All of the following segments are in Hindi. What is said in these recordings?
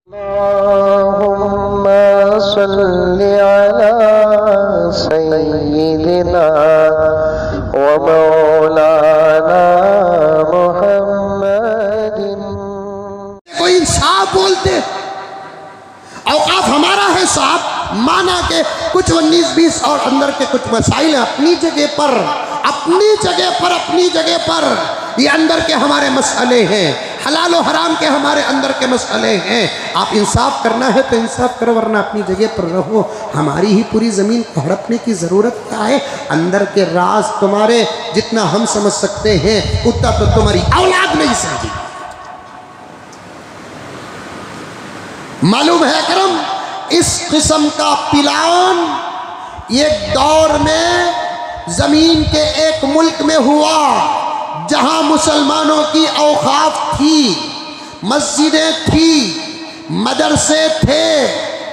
अल्लाहुम्मा सल्लि अला सय्यिदिना व मौलाना मुहम्मदिन। कोई इंसाफ बोलते, औकाफ हमारा है साहब, माना के कुछ 19-20 और अंदर के कुछ मसाइल अपनी जगह पर, अपनी जगह पर ये अंदर के हमारे मसले हैं, हलाल और हराम के हमारे अंदर के मसले हैं। आप इंसाफ करना है तो इंसाफ करो, वरना अपनी जगह पर रहो। हमारी ही पूरी ज़मीन को हड़पने की ज़रूरत क्या है? अंदर के राज तुम्हारे जितना हम समझ सकते हैं उतना तो तुम्हारी औलाद नहीं समझी। मालूम है करम, इस किस्म का पिलान एक दौर में ज़मीन के एक मुल्क में हुआ जहां मुसलमानों की औकाफ थी, मस्जिदें थी, मदरसे थे,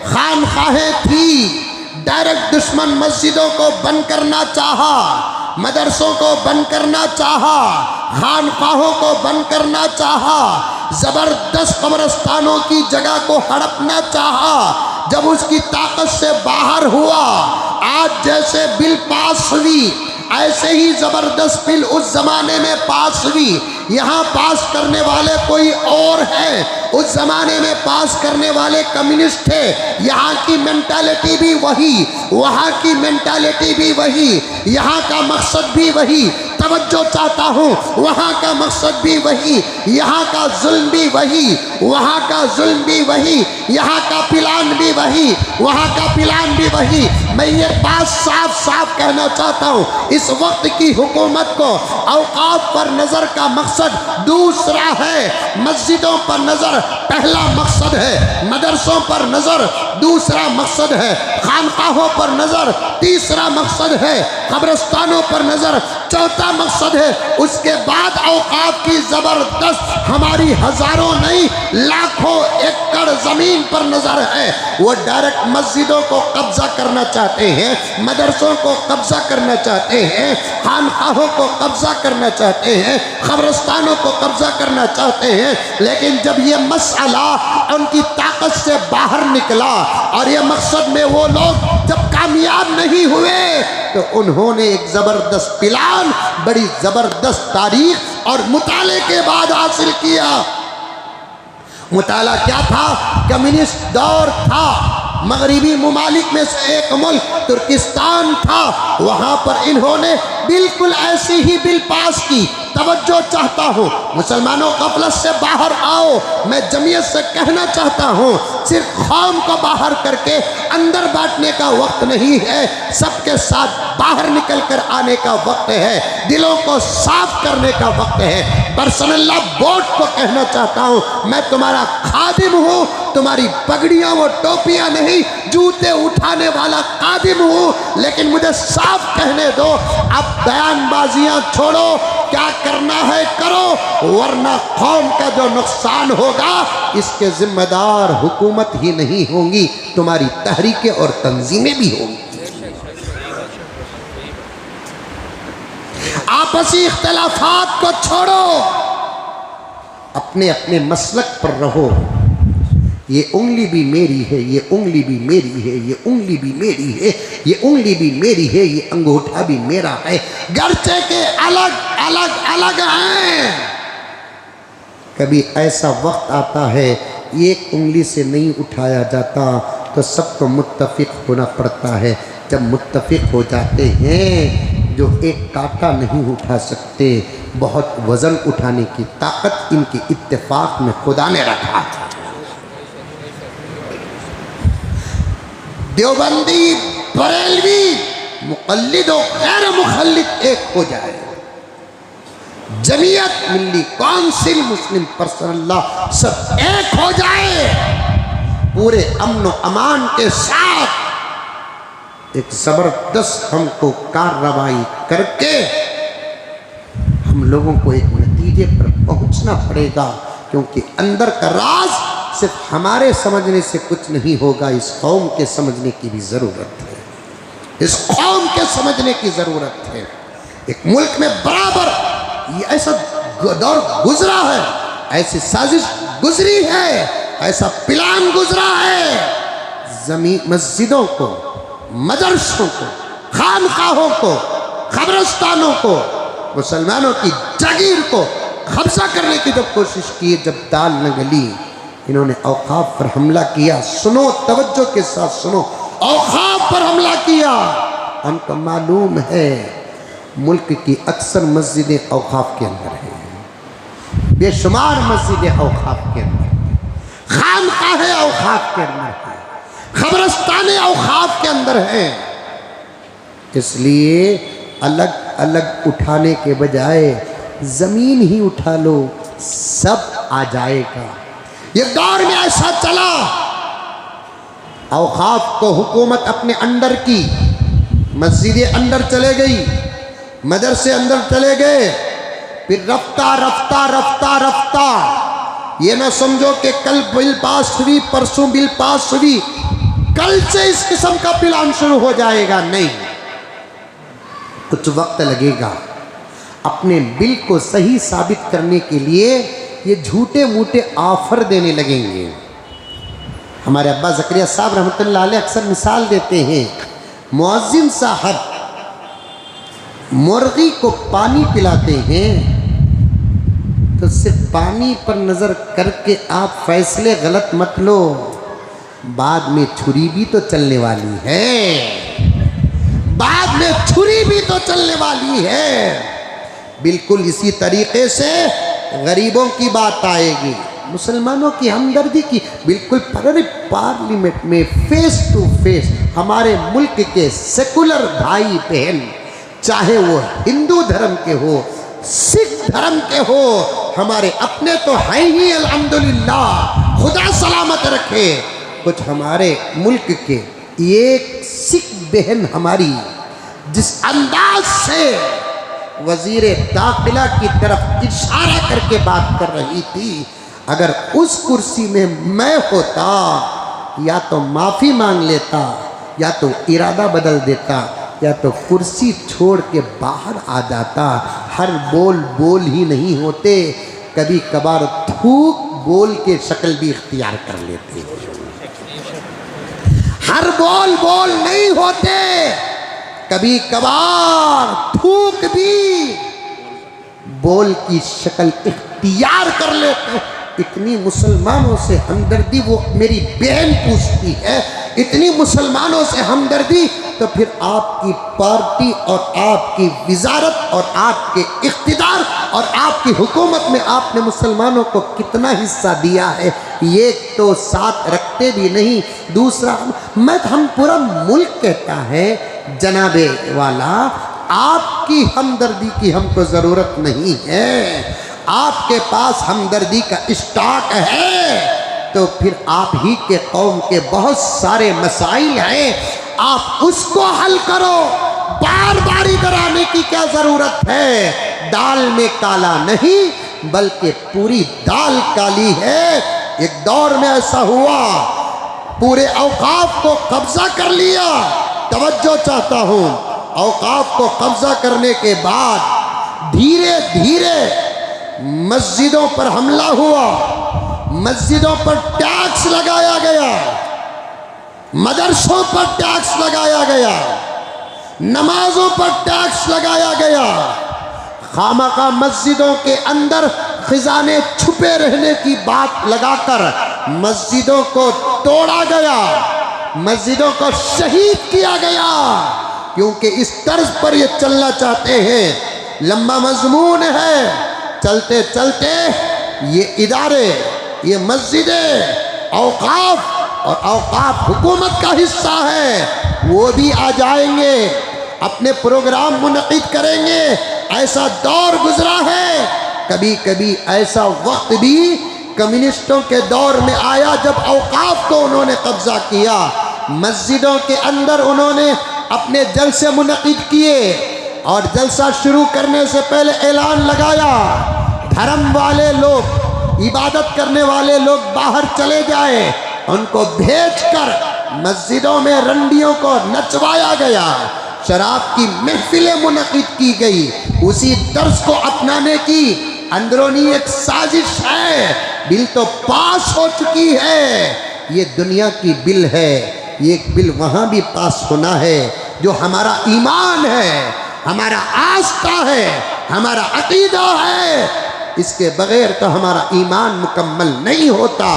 खानखाहें थी। डायरेक्ट दुश्मन मस्जिदों को बंद करना चाहा, मदरसों को बंद करना चाहा, खानखाहों को बंद करना चाहा, ज़बरदस्त कब्रिस्तानों की जगह को हड़पना चाहा। जब उसकी ताकत से बाहर हुआ, आज जैसे बिल पास हुई ऐसे ही ज़बरदस्त बिल उस ज़माने में पास हुई। यहाँ पास करने वाले कोई और है, उस ज़माने में पास करने वाले कम्युनिस्ट थे। यहाँ की मेंटालिटी भी वही, वहाँ की मेंटालिटी भी वही, यहाँ का मकसद भी वही, तवज्जो चाहता हूँ, वहाँ का मकसद भी वही, यहाँ का जुल्म भी वही, वहाँ का जुल्म भी वही, यहाँ का प्लान भी वही, वहाँ का प्लान भी वही। मैं ये बात साफ साफ कहना चाहता हूँ, इस वक्त की हुकूमत को औकाफ पर नज़र का मकसद दूसरा है, मस्जिदों पर नज़र पहला मकसद है, मदरसों पर नज़र दूसरा मकसद है, खानकाहों पर नज़र तीसरा मकसद है, कब्रिस्तानों पर नज़र चौथा मकसद है। उसके बाद औकाफ की ज़बरदस्त हमारी हज़ारों नहीं लाखों एकड़ ज़मीन पर नज़र है। वो डायरेक्ट मस्जिदों को कब्जा करना चाहते हैं, मदरसों को कब्जा करना चाहते हैं, खानकाहों को कब्जा करना चाहते हैं, कब्रिस्तानों को कब्जा करना चाहते हैं। लेकिन जब ये मसला उनकी ताकत से बाहर निकला और ये मकसद में वो लोग जब कामयाब नहीं हुए तो उन्होंने एक ज़बरदस्त प्लान, बड़ी ज़बरदस्त तारीख और मुताले के बाद हासिल किया। मुताला क्या था? कम्युनिस्ट दौर था, मगरिबी ममालिक में से एक मुल्क तुर्किस्तान था, वहाँ पर इन्होंने बिल्कुल ऐसी ही बिल पास की। तवज्जो चाहता हूँ, मुसलमानों गफलत से बाहर आओ। मैं जमीयत से कहना चाहता हूँ, सिर्फ कौम को बाहर करके अंदर बांटने का वक्त नहीं है, सबके साथ बाहर निकल कर आने का वक्त है, दिलों को साफ करने का वक्त है। पर्सनल्लाह बोर्ड को कहना चाहता हूँ, मैं तुम्हारा खादिम हूँ, तुम्हारी पगड़ियाँ वो टोपियाँ नहीं, जूते उठाने वाला खादिम हूँ। लेकिन मुझे साफ कहने दो, अब बयानबाजियाँ छोड़ो, क्या करना है करो, वरना कौम का जो नुकसान होगा इसके जिम्मेदार हुकूमत ही नहीं होंगी, तुम्हारी तहरीकें और तंजीमें भी होंगी। आपसी इख्तिलाफात को छोड़ो, अपने अपने मसलक पर रहो। ये उंगली भी मेरी है, ये उंगली भी मेरी है, ये उंगली भी मेरी है, ये उंगली भी मेरी है, ये अंगूठा भी मेरा है। गर्चे के अलग अलग अलग हैं। कभी ऐसा वक्त आता है एक उंगली से नहीं उठाया जाता तो सबको मुत्तफिक होना पड़ता है। जब मुत्तफिक हो जाते हैं, जो एक कांटा नहीं उठा सकते, बहुत वज़न उठाने की ताकत इनके इत्तेफाक में खुदा ने रखा है। देवबंदी, बरेलवी, मुक़ल्लिद और गैर मुक़ल्लिद एक हो जाए, जमीयत, मिल्ली काउंसिल, मुस्लिम पर्सनल्लाह सब एक हो जाए, पूरे अमन व अमान के साथ एक ज़बरदस्त हमको कार्रवाई करके हम लोगों को एक नतीजे पर पहुंचना पड़ेगा। क्योंकि अंदर का राज सिर्फ हमारे समझने से कुछ नहीं होगा, इस कौम के समझने की भी ज़रूरत है, इस कौम के समझने की ज़रूरत है। एक मुल्क में बराबर ये ऐसा दौर गुजरा है, ऐसी साजिश गुजरी है ऐसा प्लान गुजरा है जमीन मस्जिदों को, मदरसों को, खानकाहों को, कब्रिस्तानों को, मुसलमानों की जागीर को कब्जा करने की जब कोशिश की, जब दाल न गली, इन्होंने औकाफ पर हमला किया। सुनो, तवज्जो के साथ सुनो, औकाफ पर हमला किया। हमको मालूम है मुल्क की अक्सर मस्जिदें औकाफ के अंदर हैं, बेशुमार मस्जिदें औकाफ के अंदर, खानकाहें औकाफ के अंदर हैं, कब्रिस्तानें औकाफ के अंदर हैं। इसलिए अलग अलग उठाने के बजाय जमीन ही उठा लो, सब आ जाएगा। ये दौर में ऐसा चला, औकाफ को हुकूमत अपने अंडर की, मस्जिदें अंदर चले गई, मदरसे अंदर चले गए, फिर रफ्ता रफ्ता रफ्ता रफ्ता, ये ना समझो कि कल बिल पास हुई, परसों बिल पास हुई, कल से इस किस्म का प्लान शुरू हो जाएगा, नहीं, कुछ वक्त लगेगा। अपने बिल को सही साबित करने के लिए ये झूठे मूठे ऑफर देने लगेंगे। हमारे अब्बा ज़करिया साहब रहमतुल्लाह अलैह अक्सर मिसाल देते हैं, मुअज्जिन साहब मुर्गी को पानी पिलाते हैं तो सिर्फ पानी पर नज़र करके आप फैसले गलत मत लो, बाद में छुरी भी तो चलने वाली है, बाद में छुरी भी तो चलने वाली है। बिल्कुल इसी तरीके से गरीबों की बात आएगी, मुसलमानों की हमदर्दी की, बिल्कुल पार्लियामेंट में फेस टू फेस हमारे मुल्क के सेकुलर भाई बहन, चाहे वो हिंदू धर्म के हो, सिख धर्म के हो, हमारे अपने तो हैं ही अल्हम्दुलिल्लाह, खुदा सलामत रखे। कुछ हमारे मुल्क के एक सिख बहन हमारी जिस अंदाज से वजीरे दाखिला की तरफ इशारा करके बात कर रही थी, अगर उस कुर्सी में मैं होता या तो माफ़ी मांग लेता, या तो इरादा बदल देता, या तो कुर्सी छोड़ के बाहर आ जाता। हर बोल बोल ही नहीं होते, कभी कभार थूक बोल के शक्ल भी इख्तियार कर लेते। हर बोल बोल नहीं होते, कभी कभार थूक भी बोल की शक्ल इख्तियार कर लेते। इतनी मुसलमानों से हमदर्दी वो मेरी बहन पूछती है, इतनी मुसलमानों से हमदर्दी, तो फिर आपकी पार्टी और आपकी वजारत और आपके इख्तिदार और आपकी हुकूमत में आपने मुसलमानों को कितना हिस्सा दिया है, ये तो साथ रखते भी नहीं। दूसरा, हम पूरा मुल्क कहता है जनाबे वाला, आपकी हमदर्दी की हमको ज़रूरत नहीं है, आपके पास हमदर्दी का स्टॉक है, तो फिर आप ही के कौम के बहुत सारे मसाइल हैं, आप उसको हल करो। बार बार इधर आने की क्या ज़रूरत है? दाल में काला नहीं बल्कि पूरी दाल काली है। एक दौर में ऐसा हुआ, पूरे औकाफ को कब्जा कर लिया। तवज्जो चाहता हूँ, औकाफ को कब्जा करने के बाद धीरे धीरे मस्जिदों पर हमला हुआ, मस्जिदों पर टैक्स लगाया गया, मदरसों पर टैक्स लगाया गया, नमाजों पर टैक्स लगाया गया, खामखा मस्जिदों के अंदर खजाने छुपे रहने की बात लगाकर मस्जिदों को तोड़ा गया, मस्जिदों को शहीद किया गया, क्योंकि इस तर्ज पर ये चलना चाहते हैं। लंबा मजमून है, चलते चलते ये इदारे, ये मस्जिदें औकाफ और औकाफ हुकूमत का हिस्सा है, वो भी आ जाएंगे, अपने प्रोग्राम मुनक़िद करेंगे। ऐसा दौर गुजरा है, कभी कभी ऐसा वक्त भी कम्युनिस्टों के दौर में आया जब औकाफ को उन्होंने कब्जा किया, मस्जिदों के अंदर उन्होंने अपने जलसे मुनक़िद किए और जलसा शुरू करने से पहले ऐलान लगाया, धर्म वाले लोग, इबादत करने वाले लोग बाहर चले जाए। उनको भेजकर मस्जिदों में रंडियों को नचवाया गया, शराब की महफिलें मुनक़िद की गई। उसी तर्ज को अपनाने की अंदरूनी एक साजिश है। बिल तो पास हो चुकी है, ये दुनिया की बिल है, ये एक बिल वहाँ भी पास होना है जो हमारा ईमान है, हमारा आस्था है, हमारा अकीदा है। इसके बगैर तो हमारा ईमान मुकम्मल नहीं होता।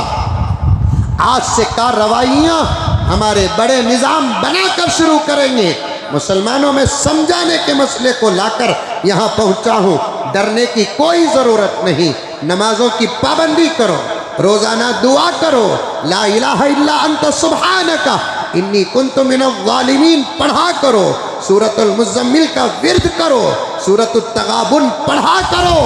आज से कार्रवाइयाँ हमारे बड़े निज़ाम बनाकर शुरू करेंगे। मुसलमानों में समझाने के मसले को लाकर यहाँ पहुँचा हूँ। डरने की कोई ज़रूरत नहीं। नमाजों की पाबंदी करो, रोज़ाना दुआ करो, ला इलाहा इल्ला अंत सुब्हानका इन्नी कुन्तु मिनज़ ज़ालिमीन पढ़ा करो, सूरतुल मुज़्ज़म्मिल का विर्द करो, सूरतुत तगाबुन पढ़ा करो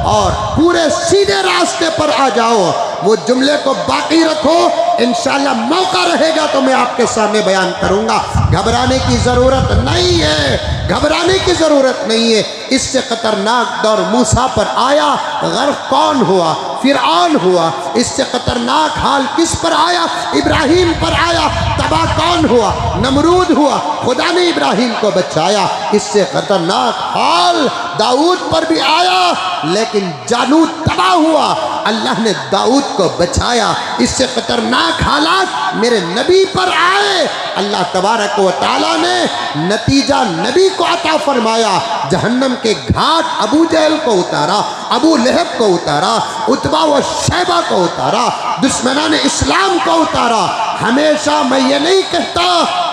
और पूरे सीधे रास्ते पर आ जाओ। वो जुमले को बाकी रखो, इंशाअल्लाह मौका रहेगा तो मैं आपके सामने बयान करूंगा। घबराने की ज़रूरत नहीं है, घबराने की ज़रूरत नहीं है। इससे खतरनाक दौर मूसा पर आया, गर्क कौन हुआ? फिरऔन हुआ। इससे खतरनाक हाल किस पर आया? इब्राहिम पर आया। तबाह कौन हुआ? नमरूद हुआ। खुदा ने इब्राहिम को बचाया। इससे खतरनाक हाल दाऊद पर भी आया, लेकिन जालूत तबाह हुआ, अल्लाह ने दाऊद को बचाया। इससे खतरनाक हालात मेरे नबी पर आए, अल्लाह तबारक व तआला ने नतीजा नबी को अता फरमाया। जहन्नम के घाट अबू जहल को उतारा, अबू लहब को उतारा, उतबा व शैबा को उतारा, दुश्मनान इस्लाम को उतारा। हमेशा मैं ये नहीं कहता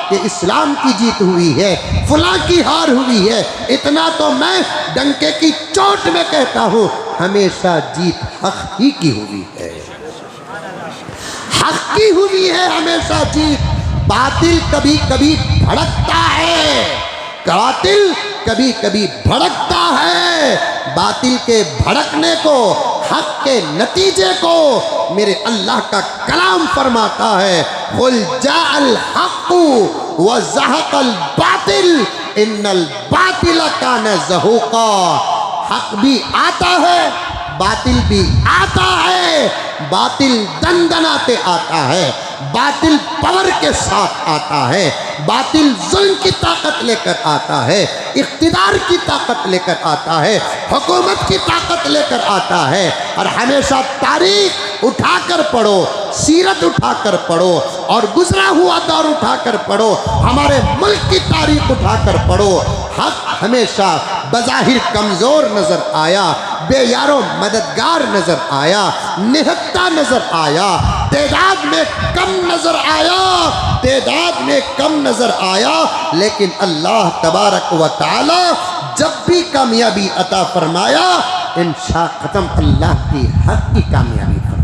कि इस्लाम की जीत हुई है, फलां की हार हुई है। इतना तो मैं डंके की चोट में कहता हूँ, हमेशा जीत हक ही की हुई है, हक की हुई है हमेशा जीत। बातिल कभी कभी भड़कता है, कातिल कभी कभी भड़कता है। बातिल के भड़कने को, हक के नतीजे को मेरे अल्लाह का कलाम फरमाता है, कुल जाअल हक़्क़ु व ज़हक़ल बातिल इन्नल बातिल कान ज़हूक़ा। हक भी आता है, बातिल भी आता है। बातिल दंदनाते आता है, बातिल पावर के साथ आता है, बातिल जुल्म की ताकत लेकर आता है, इख्तिदार की ताकत लेकर आता है, हुकूमत की ताकत लेकर आता है। और हमेशा तारीख उठाकर पढ़ो, सीरत उठाकर पढ़ो और गुजरा हुआ दौर उठाकर पढ़ो, हमारे मुल्क की तारीख उठाकर पढ़ो। हक हमेशा बज़ाहिर कमज़ोर नज़र आया, बेयारो मददगार नज़र आया, निहत्ता नज़र आया, तादाद में कम नज़र आया, तादाद में कम नज़र आया। लेकिन अल्लाह तबारक व तआला जब भी कामयाबी अता फरमाया, इंशा ख़त्म अल्लाह की हक की कामयाबी।